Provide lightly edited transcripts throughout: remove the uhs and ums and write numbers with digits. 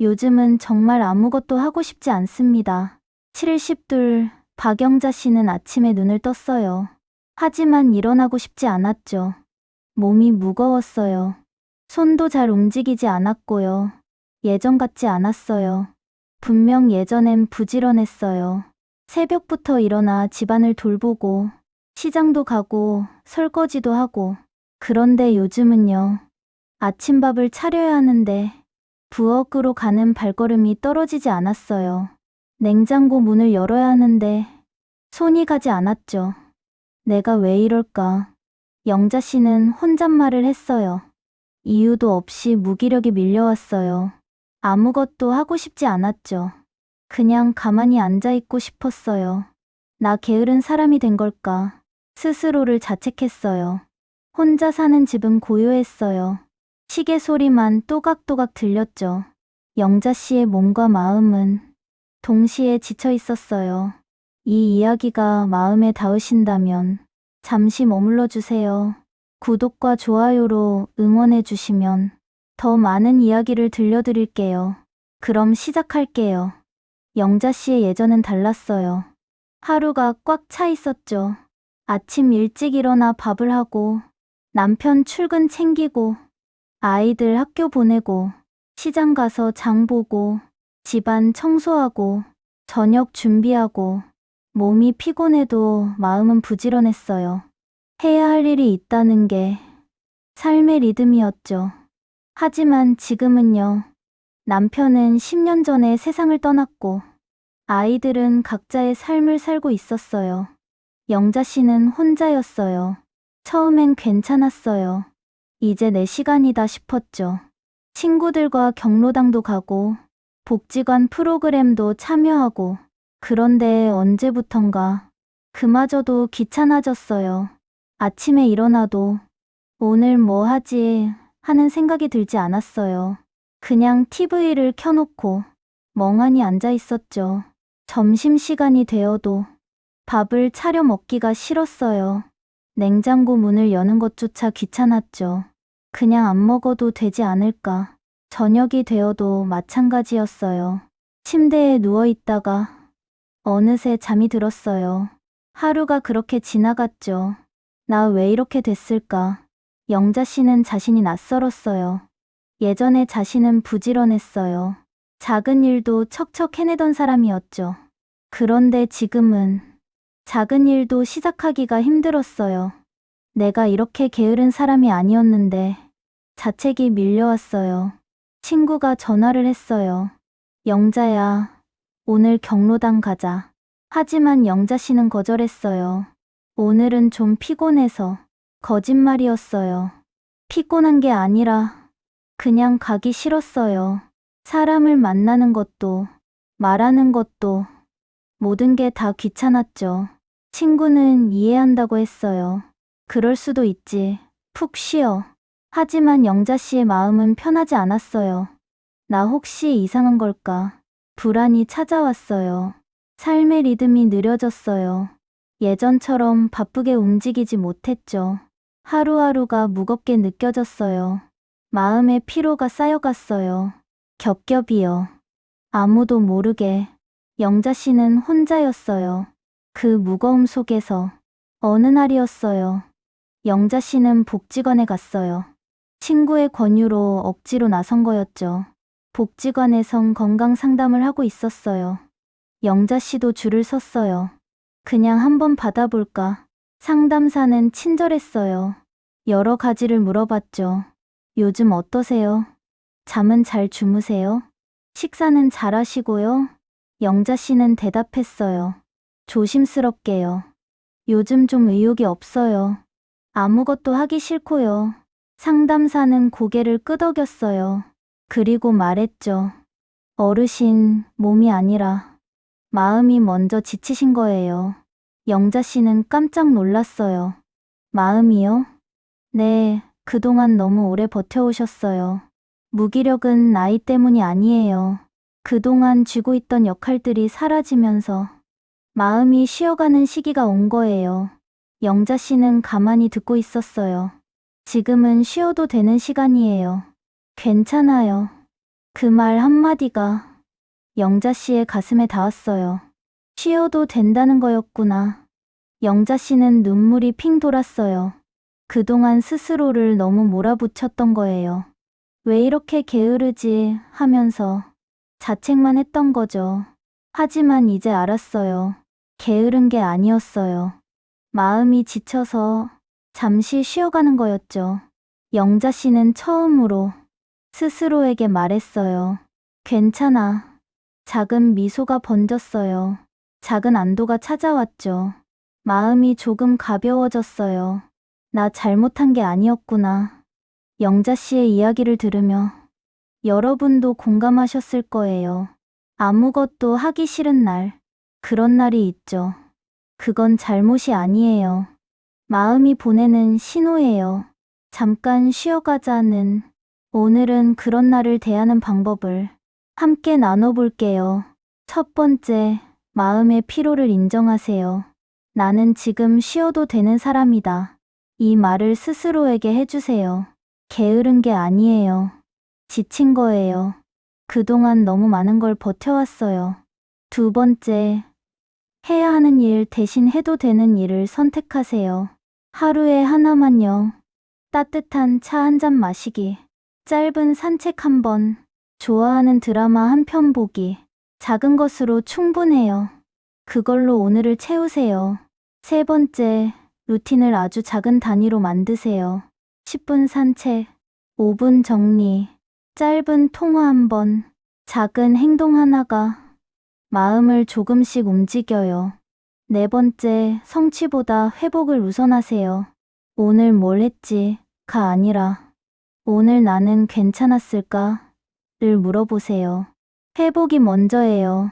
요즘은 정말 아무것도 하고 싶지 않습니다. 70둘 박영자 씨는 아침에 눈을 떴어요. 하지만 일어나고 싶지 않았죠. 몸이 무거웠어요. 손도 잘 움직이지 않았고요. 예전 같지 않았어요. 분명 예전엔 부지런했어요. 새벽부터 일어나 집안을 돌보고 시장도 가고 설거지도 하고. 그런데 요즘은요. 아침밥을 차려야 하는데 부엌으로 가는 발걸음이 떨어지지 않았어요. 냉장고 문을 열어야 하는데 손이 가지 않았죠. 내가 왜 이럴까? 영자 씨는 혼잣말을 했어요. 이유도 없이 무기력이 밀려왔어요. 아무것도 하고 싶지 않았죠. 그냥 가만히 앉아있고 싶었어요. 나 게으른 사람이 된 걸까? 스스로를 자책했어요. 혼자 사는 집은 고요했어요. 시계 소리만 또각또각 들렸죠. 영자 씨의 몸과 마음은 동시에 지쳐 있었어요. 이 이야기가 마음에 닿으신다면 잠시 머물러 주세요. 구독과 좋아요로 응원해 주시면 더 많은 이야기를 들려드릴게요. 그럼 시작할게요. 영자 씨의 예전은 달랐어요. 하루가 꽉 차 있었죠. 아침 일찍 일어나 밥을 하고 남편 출근 챙기고 아이들 학교 보내고 시장 가서 장 보고 집안 청소하고 저녁 준비하고 몸이 피곤해도 마음은 부지런했어요. 해야 할 일이 있다는 게 삶의 리듬이었죠. 하지만 지금은요. 남편은 10년 전에 세상을 떠났고 아이들은 각자의 삶을 살고 있었어요. 영자 씨는 혼자였어요. 처음엔 괜찮았어요. 이제 내 시간이다 싶었죠. 친구들과 경로당도 가고 복지관 프로그램도 참여하고. 그런데 언제부턴가 그마저도 귀찮아졌어요. 아침에 일어나도 오늘 뭐 하지 하는 생각이 들지 않았어요. 그냥 TV를 켜놓고 멍하니 앉아 있었죠. 점심시간이 되어도 밥을 차려 먹기가 싫었어요. 냉장고 문을 여는 것조차 귀찮았죠. 그냥 안 먹어도 되지 않을까. 저녁이 되어도 마찬가지였어요. 침대에 누워 있다가 어느새 잠이 들었어요. 하루가 그렇게 지나갔죠. 나 왜 이렇게 됐을까? 영자 씨는 자신이 낯설었어요. 예전에 자신은 부지런했어요. 작은 일도 척척 해내던 사람이었죠. 그런데 지금은 작은 일도 시작하기가 힘들었어요. 내가 이렇게 게으른 사람이 아니었는데 자책이 밀려왔어요. 친구가 전화를 했어요. 영자야, 오늘 경로당 가자. 하지만 영자 씨는 거절했어요. 오늘은 좀 피곤해서. 거짓말이었어요. 피곤한 게 아니라 그냥 가기 싫었어요. 사람을 만나는 것도 말하는 것도 모든 게 다 귀찮았죠. 친구는 이해한다고 했어요. 그럴 수도 있지. 푹 쉬어. 하지만 영자 씨의 마음은 편하지 않았어요. 나 혹시 이상한 걸까? 불안이 찾아왔어요. 삶의 리듬이 느려졌어요. 예전처럼 바쁘게 움직이지 못했죠. 하루하루가 무겁게 느껴졌어요. 마음의 피로가 쌓여갔어요. 겹겹이요. 아무도 모르게 영자 씨는 혼자였어요. 그 무거움 속에서 어느 날이었어요. 영자 씨는 복지관에 갔어요. 친구의 권유로 억지로 나선 거였죠. 복지관에선 건강 상담을 하고 있었어요. 영자 씨도 줄을 섰어요. 그냥 한번 받아볼까. 상담사는 친절했어요. 여러 가지를 물어봤죠. 요즘 어떠세요? 잠은 잘 주무세요? 식사는 잘 하시고요? 영자 씨는 대답했어요. 조심스럽게요. 요즘 좀 의욕이 없어요. 아무것도 하기 싫고요. 상담사는 고개를 끄덕였어요. 그리고 말했죠. 어르신, 몸이 아니라 마음이 먼저 지치신 거예요. 영자 씨는 깜짝 놀랐어요. 마음이요? 네, 그동안 너무 오래 버텨오셨어요. 무기력은 나이 때문이 아니에요. 그동안 쥐고 있던 역할들이 사라지면서 마음이 쉬어가는 시기가 온 거예요. 영자 씨는 가만히 듣고 있었어요. 지금은 쉬어도 되는 시간이에요. 괜찮아요. 그 말 한마디가 영자 씨의 가슴에 닿았어요. 쉬어도 된다는 거였구나. 영자 씨는 눈물이 핑 돌았어요. 그동안 스스로를 너무 몰아붙였던 거예요. 왜 이렇게 게으르지 하면서 자책만 했던 거죠. 하지만 이제 알았어요. 게으른 게 아니었어요. 마음이 지쳐서 잠시 쉬어가는 거였죠. 영자 씨는 처음으로 스스로에게 말했어요. 괜찮아. 작은 미소가 번졌어요. 작은 안도가 찾아왔죠. 마음이 조금 가벼워졌어요. 나 잘못한 게 아니었구나. 영자 씨의 이야기를 들으며 여러분도 공감하셨을 거예요. 아무것도 하기 싫은 날, 그런 날이 있죠. 그건 잘못이 아니에요. 마음이 보내는 신호예요. 잠깐 쉬어가자는. 오늘은 그런 날을 대하는 방법을 함께 나눠볼게요. 첫 번째, 마음의 피로를 인정하세요. 나는 지금 쉬어도 되는 사람이다. 이 말을 스스로에게 해주세요. 게으른 게 아니에요. 지친 거예요. 그동안 너무 많은 걸 버텨왔어요. 두 번째, 해야 하는 일 대신 해도 되는 일을 선택하세요. 하루에 하나만요. 따뜻한 차 한 잔 마시기, 짧은 산책 한 번, 좋아하는 드라마 한 편 보기, 작은 것으로 충분해요. 그걸로 오늘을 채우세요. 세 번째, 루틴을 아주 작은 단위로 만드세요. 10분 산책, 5분 정리, 짧은 통화 한 번, 작은 행동 하나가 마음을 조금씩 움직여요. 네 번째, 성취보다 회복을 우선하세요. 오늘 뭘 했지가 아니라 오늘 나는 괜찮았을까를 물어보세요. 회복이 먼저예요.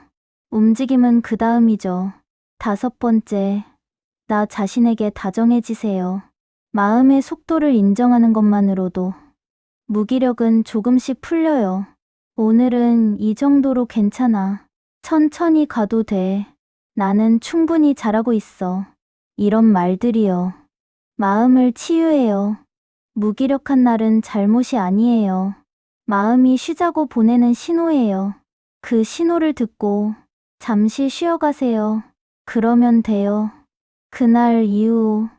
움직임은 그 다음이죠. 다섯 번째, 나 자신에게 다정해지세요. 마음의 속도를 인정하는 것만으로도 무기력은 조금씩 풀려요. 오늘은 이 정도로 괜찮아. 천천히 가도 돼. 나는 충분히 잘하고 있어. 이런 말들이요. 마음을 치유해요. 무기력한 날은 잘못이 아니에요. 마음이 쉬자고 보내는 신호예요. 그 신호를 듣고 잠시 쉬어가세요. 그러면 돼요. 그날 이후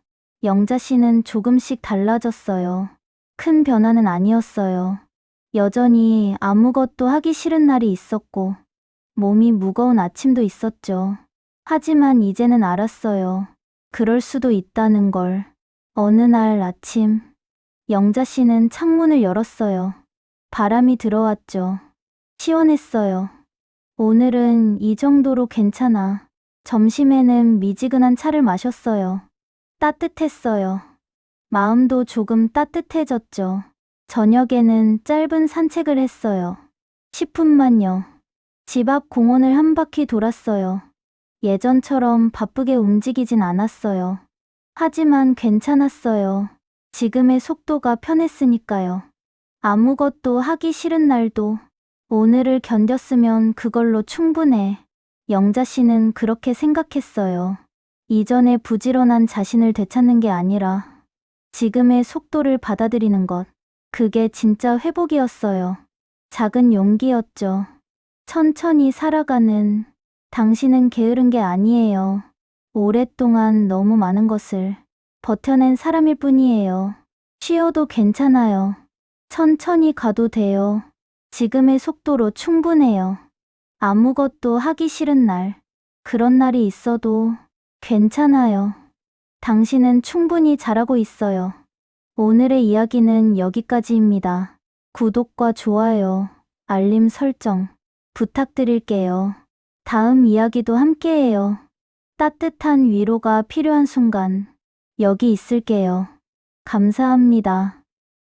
영자 씨는 조금씩 달라졌어요. 큰 변화는 아니었어요. 여전히 아무것도 하기 싫은 날이 있었고 몸이 무거운 아침도 있었죠. 하지만 이제는 알았어요. 그럴 수도 있다는 걸. 어느 날 아침, 영자 씨는 창문을 열었어요. 바람이 들어왔죠. 시원했어요. 오늘은 이 정도로 괜찮아. 점심에는 미지근한 차를 마셨어요. 따뜻했어요. 마음도 조금 따뜻해졌죠. 저녁에는 짧은 산책을 했어요. 10분만요. 집 앞 공원을 한 바퀴 돌았어요. 예전처럼 바쁘게 움직이진 않았어요. 하지만 괜찮았어요. 지금의 속도가 편했으니까요. 아무것도 하기 싫은 날도 오늘을 견뎠으면 그걸로 충분해. 영자 씨는 그렇게 생각했어요. 이전에 부지런한 자신을 되찾는 게 아니라 지금의 속도를 받아들이는 것. 그게 진짜 회복이었어요. 작은 용기였죠. 천천히 살아가는 당신은 게으른 게 아니에요. 오랫동안 너무 많은 것을 버텨낸 사람일 뿐이에요. 쉬어도 괜찮아요. 천천히 가도 돼요. 지금의 속도로 충분해요. 아무것도 하기 싫은 날, 그런 날이 있어도 괜찮아요. 당신은 충분히 잘하고 있어요. 오늘의 이야기는 여기까지입니다. 구독과 좋아요, 알림 설정 부탁드릴게요. 다음 이야기도 함께해요. 따뜻한 위로가 필요한 순간 여기 있을게요. 감사합니다.